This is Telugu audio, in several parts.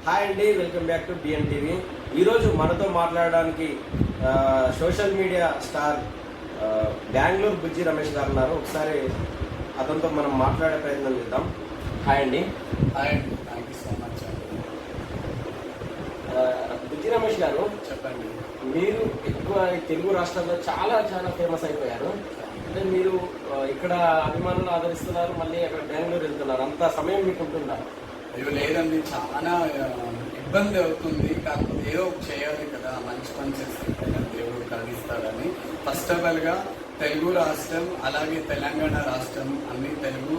హాయ్ అండి, welcome back to B N TV. ఈరోజు మనతో మాట్లాడడానికి సోషల్ మీడియా స్టార్ బెంగళూరు బుజ్జి రమేష్ గారు ఉన్నారు. ఒకసారి అతనితో మనం మాట్లాడే ప్రయత్నం చేద్దాం. హాయ్ అండి. హాయ్ అండి, థ్యాంక్ యూ సో మచ్. బుజ్జి రమేష్ గారు, చెప్పండి. మీరు ఎక్కువ తెలుగు రాష్ట్రాల్లో చాలా చాలా ఫేమస్ అయిపోయారు. అంటే మీరు ఇక్కడ అభిమానులు ఆదరిస్తున్నారు, మళ్ళీ అక్కడ బెంగళూరు వెళ్తున్నారు. అంత సమయం మీకు ఉంటుందా? అయ్యో లేదండి, చాలా ఇబ్బంది అవుతుంది. కాకపోతే ఏదో చేయాలి కదా, మంచి పని చేస్తుంటే దేవుడు కలిగిస్తాడని. ఫస్ట్ ఆఫ్ ఆల్గా తెలుగు రాష్ట్రం, అలాగే తెలంగాణ రాష్ట్రం, అన్ని తెలుగు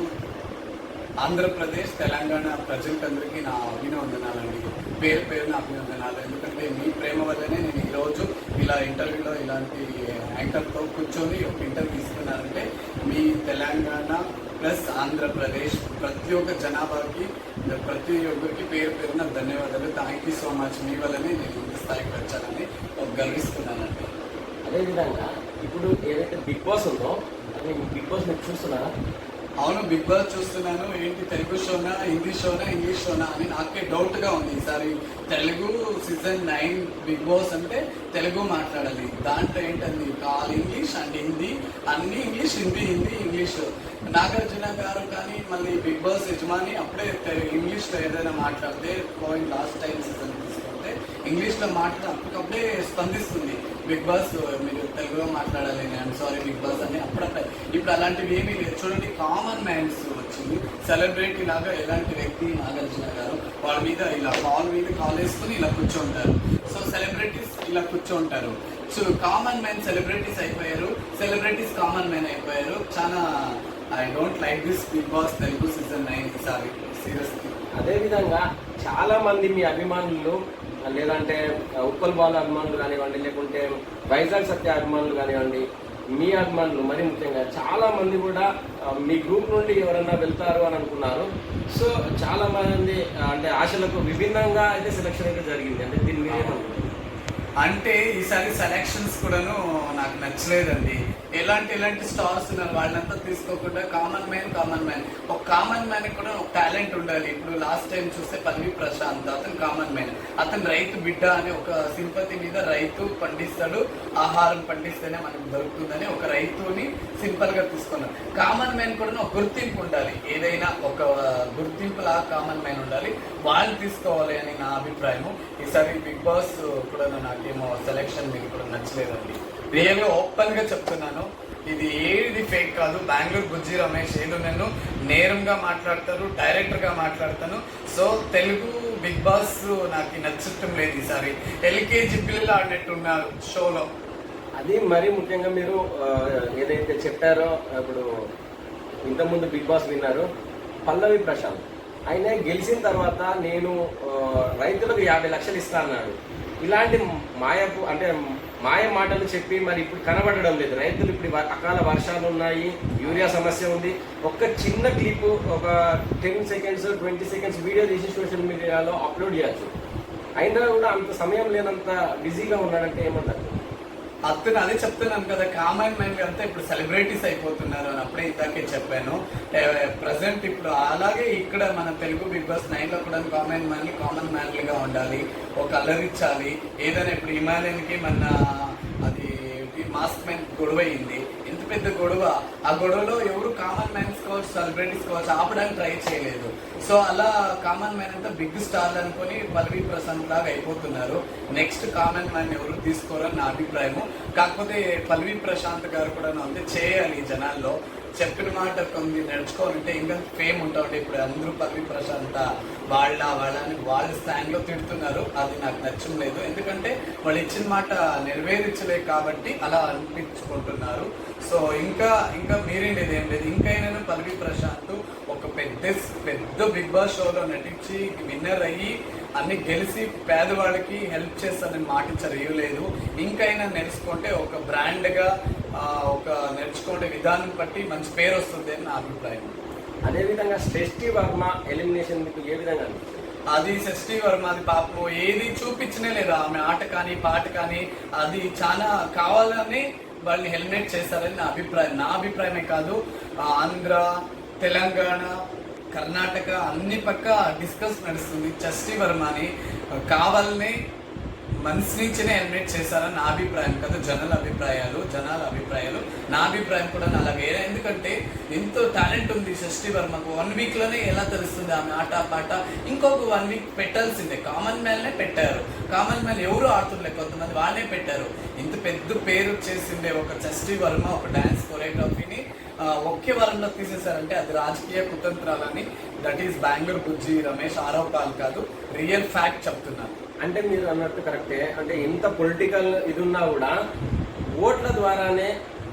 ఆంధ్రప్రదేశ్ తెలంగాణ ప్రజలకందరికీ నా అభినందనాలండి. పేరు పేరున అభినందనాలు. ఎందుకంటే మీ ప్రేమ వల్లనే నేను ఈరోజు ఇలా ఇంటర్వ్యూలో ఇలాంటి యాంకర్తో కూర్చొని ఒక ఇంటర్వ్యూ ఇస్తున్నానంటే మీ తెలంగాణ ప్లస్ ఆంధ్రప్రదేశ్ ప్రతి ఒక్క జనాభాకి, ప్రతి ఒక్కరికి పేరు పేరున ధన్యవాదాలు. Thank you so much. మీ వల్లనే నేను ఇంత స్థాయికి వచ్చానని గర్విస్తున్నానండి. అదేవిధంగా ఇప్పుడు ఏదైతే బిగ్ బాస్ ఉందో, అది బిగ్ బాస్ మీరు చూస్తున్నారా? అవును, బిగ్ బాస్ చూస్తున్నాను. ఏంటి తెలుగు షోనా, హిందీ షోనా, ఇంగ్లీష్ షోనా అని నాకే డౌట్గా ఉంది. ఈసారి తెలుగు సీజన్ 9 బిగ్ బాస్ అంటే తెలుగు మాట్లాడాలి. దాంట్లో ఏంటండి ఆల్ ఇంగ్లీష్ అండ్ హిందీ, అన్ని ఇంగ్లీష్, హిందీ ఇంగ్లీష్. నాగార్జున గారు కానీ మళ్ళీ బిగ్ బాస్ యజమాని అప్పుడే ఇంగ్లీష్లో ఏదైనా మాట్లాడితే పోయిన లాస్ట్ టైం సీజన్ తీసుకుంటే ఇంగ్లీష్లో మాట్లాడి అప్పటికప్పుడే స్పందిస్తుంది. బిగ్ బాస్ మీరు తెలుగులో మాట్లాడాలి, నేను సారీ బిగ్ బాస్ అని అప్పుడప్పుడే. ఇప్పుడు అలాంటివి ఏమీ లేదు. చూడండి, కామన్ మ్యాన్స్ వచ్చింది. సెలబ్రిటీ లాగా ఎలాంటి వ్యక్తి నాగార్జున గారు వాళ్ళ మీద ఇలా కాల్ వేసుకుని ఇలా కూర్చోంటారు. సో సెలబ్రిటీస్ ఇలా కూర్చోంటారు. సో కామన్ మ్యాన్ సెలబ్రిటీస్ అయిపోయారు, సెలబ్రిటీస్ కామన్ మ్యాన్ అయిపోయారు. చాలా I don't like this Bigg Boss Telugu season 9 ఈసారి సీరియస్లీ. అదేవిధంగా చాలా మంది మీ అభిమానులు, లేదంటే ఉప్పల్ బాల్ అభిమానులు కానివ్వండి, లేకుంటే వైజాగ్ సత్య అభిమానులు కానివ్వండి, మీ అభిమానులు మరి ముఖ్యంగా చాలా మంది కూడా మీ గ్రూప్ నుండి ఎవరైనా వెళ్తారు అని అనుకున్నారు. సో చాలా మంది అంటే ఆశలకు విభిన్నంగా అయితే సెలక్షన్ అయితే జరిగింది. అంటే దీని మీద ఏమనుకుంటున్నారు? అంటే ఈసారి సెలక్షన్స్ కూడాను నాకు నచ్చలేదండి. ఎలాంటి స్టార్స్ ఉన్నారు వాళ్ళంతా తీసుకోకుండా కామన్ మ్యాన్ ఒక కామన్ మ్యాన్ కూడా ఒక టాలెంట్ ఉండాలి. ఇప్పుడు లాస్ట్ టైం చూస్తే పల్వి ప్రశాంత్, అతను కామన్ మ్యాన్. అతను రైతు బిడ్డ అని ఒక సింపతి మీద రైతు పండిస్తాడు, ఆహారం పండిస్తేనే మనకు దొరుకుతుందని ఒక రైతుని సింపుల్ గా తీసుకున్నాం. కామన్ మ్యాన్ కూడా ఒక గుర్తింపు ఉండాలి, ఏదైనా ఒక గుర్తింపు లాగా కామన్ మ్యాన్ ఉండాలి, వాళ్ళు తీసుకోవాలి అని నా అభిప్రాయము. ఈసారి బిగ్ బాస్ కూడా నాకేమో సెలెక్షన్ మీకు కూడా నచ్చలేదండి. రియల్గా ఓపెన్ గా చెప్తున్నాను, ఇది ఏది ఫేక్ కాదు. బెంగళూరు బుజ్జి రమేష్ ఏదో నేను నేరంగా మాట్లాడతారు, డైరెక్టర్ గా మాట్లాడతాను. సో తెలుగు బిగ్ బాస్ నాకు నచ్చటం లేదు. ఈసారి ఎల్కేజీ పిల్లలు ఆడినట్టు ఉన్నారు షోలో. అది మరీ ముఖ్యంగా మీరు ఏదైతే చెప్పారో, ఇప్పుడు ఇంతకుముందు బిగ్ బాస్ విన్నారు పల్లవి ప్రశాంత్, ఆయన గెలిచిన తర్వాత నేను రైతులకు 50 లక్షలు ఇస్తా అన్నాడు. ఇలాంటి మాయ మాటలు చెప్పి మరి ఇప్పుడు కనబడడం లేదు. రైతులు ఇప్పుడు అకాల వర్షాలు ఉన్నాయి, యూరియా సమస్య ఉంది. ఒక చిన్న క్లిప్, ఒక 10 సెకండ్స్ 20 సెకండ్స్ వీడియో తీసి సోషల్ మీడియాలో అప్లోడ్ చేయొచ్చు. అయినా కూడా అంత సమయం లేనంత బిజీగా ఉన్నాడంటే ఏమంటారు? అతను అదే చెప్తున్నాను కదా, కామన్ మ్యాన్ అంతా ఇప్పుడు సెలబ్రిటీస్ అయిపోతున్నారు అని అప్పుడే ఇందాకే చెప్పాను. ప్రజెంట్ ఇప్పుడు అలాగే ఇక్కడ మన తెలుగు బిగ్ బాస్ 9 లో కూడా కామన్ మ్యాన్లుగా ఉండాలి, ఒక అల్లరిచ్చాలి. ఏదైనా ఇప్పుడు హిమాలయన్కి మన అది మాస్క్ మ్యాన్ గొడవ అయింది, ఎంత పెద్ద గొడవ. ఆ గొడవలో ఎవరు కామన్ మ్యాన్స్ కావచ్చు, సెలబ్రిటీస్ కావచ్చు ఆపడానికి ట్రై చేయలేదు. సో అలా కామన్ మ్యాన్ అంతా బిగ్ స్టార్ అనుకుని పల్వి ప్రశాంత్ లాగా అయిపోతున్నారు. నెక్స్ట్ కామన్ మ్యాన్ ఎవరు తీసుకోరని నా అభిప్రాయము. కాకపోతే పల్వి ప్రశాంత్ గారు కూడా అంతే చేయాలి. జనాల్లో చెప్పిన మాట కొన్ని నడుచుకోవాలంటే ఇంకా ఫేమ్ ఉంటా ఉంటే ఇప్పుడు అందరూ పల్వి ప్రశాంత వాళ్ళని వాళ్ళ స్థాయిలో తిడుతున్నారు. అది నాకు నచ్చం లేదు. ఎందుకంటే వాళ్ళు ఇచ్చిన మాట నెరవేర్చలేదు కాబట్టి అలా అనిపించుకుంటున్నారు. సో ఇంకా మీరేంటి ఏం లేదు. ఇంకైనా పల్వి ప్రశాంత్ ఒక పెద్ద బిగ్ బాస్ షోలో నటించి విన్నర్ అయ్యి అన్ని గెలిచి పేదవాళ్ళకి హెల్ప్ చేస్తానని మాట ఇవ్వలేదు. ఇంకైనా నేర్చుకుంటే ఒక బ్రాండ్గా ఒక నేర్చుకునే విధానం బట్టి మంచి పేరు వస్తుంది అని నా అభిప్రాయం. అదేవిధంగా శ్రేష్ఠి వర్మ ఎలిమినేషన్ మీకు ఏ విధంగా అనిపిస్తుంది? అది శ్రేష్ఠి వర్మ అది పాపం ఏది చూపించనే లేదు. ఆమె ఆట కానీ పాట కానీ అది చాలా కావాలని వాళ్ళని హెల్మెట్ చేస్తారని నా అభిప్రాయమే కాదు. ఆంధ్ర, తెలంగాణ కర్ణాటక అన్ని పక్క డిస్కస్ నడుస్తుంది. షష్ఠి వర్మని కావాలని మనసు నుంచినే ఎలిమినేట్ చేశారని నా అభిప్రాయం కదా, జనాల అభిప్రాయాలు. నా అభిప్రాయం కూడా అలాగే. ఎందుకంటే ఎంతో టాలెంట్ ఉంది షష్ఠి వర్మకు. 1 వీక్ లోనే ఎలా తెలుస్తుంది ఆమె ఆట పాట. ఇంకొక 1 వీక్ పెట్టాల్సిందే. కామన్ మ్యాన్నే పెట్టారు. కామన్ మ్యాన్ ఎవరు ఆడుతుండే, కొంతమంది వాళ్ళనే పెట్టారు. ఇంత పెద్ద పేరు చేసిండే ఒక షష్ఠి వర్మ ఒక డాన్స్ కొరియోగ్రఫీని ఒకే వారంలో తీసేశారంటే అది రాజకీయ కుతంత్రాలని. దట్ ఈస్ బెంగళూరు బుజ్జి రమేష్ ఆరోపణలు కాదు, రియల్ ఫ్యాక్ట్ చెప్తున్నాను. అంటే మీరు అన్నట్టు కరెక్టే. అంటే ఎంత పొలిటికల్ ఇది ఉన్నా కూడా ఓట్ల ద్వారానే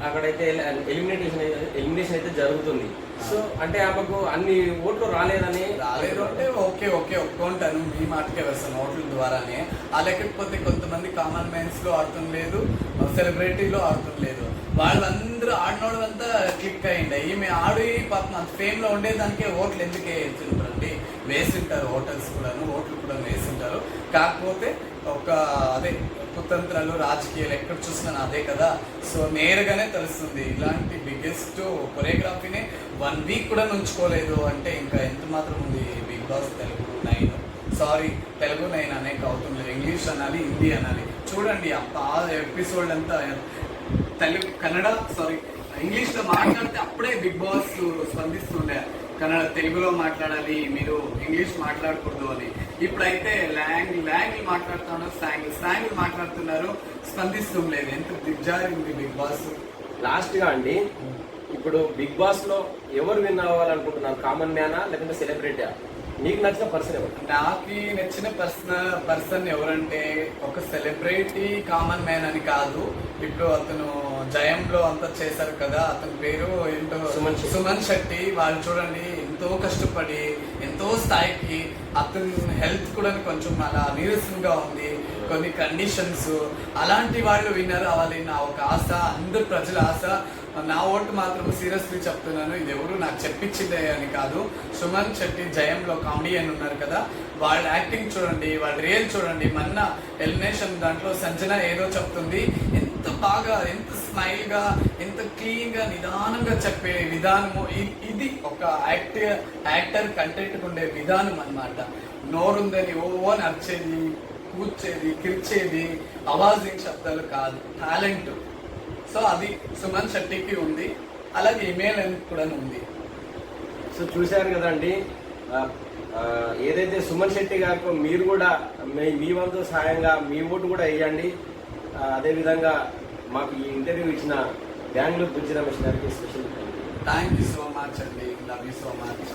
అక్కడైతే ఎలిమినేషన్ అయితే జరుగుతుంది. సో అంటే ఆమెకు అన్ని ఓట్లు రాలేదు అంటే ఓకే ఒప్పుకుంటాను, మీ మాటకే వస్తాను ఓట్ల ద్వారానే. లేకపోతే కొంతమంది కామన్ మ్యాన్స్ లో ఆడుతుంది లేదు, సెలబ్రిటీలో ఆడుతుంది లేదు. వాళ్ళందరూ ఆడినోళ్ళంతా క్లిక్ అయ్యిండే. ఈమె ఆడి పాపం అంత ఫేమ్ లో ఉండేదానికే ఓట్లు ఎందుకు వేస్తుంటారండి? వేసింటారు ఓట్లు కూడా వేసింటారు. కాకపోతే ఒక అదే కుతంత్రాలు రాజకీయాలు ఎక్కడ చూసినా అదే కదా. సో నేరుగానే తెలుస్తుంది. ఇలాంటి బిగ్గెస్ట్ కొరియోగ్రఫీని 1 వీక్ కూడా నుంచుకోలేదు అంటే ఇంకా ఎంత మాత్రం ఉంది Bigg Boss Telugu 9. Sorry, Telugu 9 అనేక అవుతుంది, ఇంగ్లీష్ అనాలి, హిందీ అనాలి. చూడండి ఆ ఎపిసోడ్ అంతా తెలుగు కన్నడ ఇంగ్లీష్ లో మాట్లాడితే అప్పుడే బిగ్ బాస్ స్పందిస్తుండే. తెలుగులో మాట్లాడాలి, మీరు ఇంగ్లీష్ మాట్లాడకూడదు అని. ఇప్పుడైతే లాంగ్వేజ్ మాట్లాడుతున్నారు, స్లాంగ్ మాట్లాడుతున్నారు, స్పందిస్తుండలేదు. ఎంత దిగ్జారింది బిగ్ బాస్. లాస్ట్ గా అండి, ఇప్పుడు బిగ్ బాస్ లో ఎవరు విన్ అవ్వాలనుకుంటున్నారు? కామన్ మ్యానా లేకుంటే సెలబ్రిటీ? మీకు నచ్చిన పర్సన్ ఎవరు? నాకు నచ్చిన పర్సన్ ఎవరంటే ఒక సెలబ్రిటీ కామన్ మ్యాన్ అని కాదు. ఇప్పుడు అతను జయంలో అంతా చేశారు కదా, అతని పేరు ఏంటో సుమన్ శెట్టి. వాళ్ళు చూడండి ఎంతో కష్టపడి ఎంతో స్థాయికి, అతని హెల్త్ కూడా కొంచెం అలా నీరసంగా ఉంది, కొన్ని కండిషన్స్, అలాంటి వాళ్ళు విన్నర్ అవ్వాలి నా ఒక ఆశ, అందరు ప్రజల ఆశ. నా ఓటు మాత్రం సీరియస్లీ చెప్తున్నాను, ఇది ఎవరు నాకు చెప్పించిందే అని కాదు. సుమన్ శెట్టి జయంలో కామెడియన్ ఉన్నారు కదా, వాళ్ళ యాక్టింగ్ చూడండి, వాళ్ళ రియల్ చూడండి. మొన్న ఎలిమినేషన్ దాంట్లో సంజన ఏదో చెప్తుంది, ఎంత బాగా, ఎంత స్మైల్ గా, ఎంత క్లీన్ గా, నిదానంగా చెప్పే విధానము. ఇది ఒక యాక్టర్ కంటెంట్ ఉండే విధానం అన్నమాట. నోరుందని ఓ నడిచేది, కూర్చేది, కిర్చేది, అవాజింగ్ శబ్దాలు కాదు, టాలెంట్. సో అది సుమన్ శెట్టికి ఉంది, అలాగే ఇమెయిల్ కూడా ఉంది. సో చూశారు కదండి, ఏదైతే సుమన్ శెట్టి గారికి మీరు కూడా మీ వంతు సహాయంగా మీ ఓటు కూడా వేయండి. అదేవిధంగా మాకు ఈ ఇంటర్వ్యూ ఇచ్చిన బెంగళూరు బుజ్జి రమేష్ గారికి special thank you so much అండి, లవ్ యూ సో మచ్.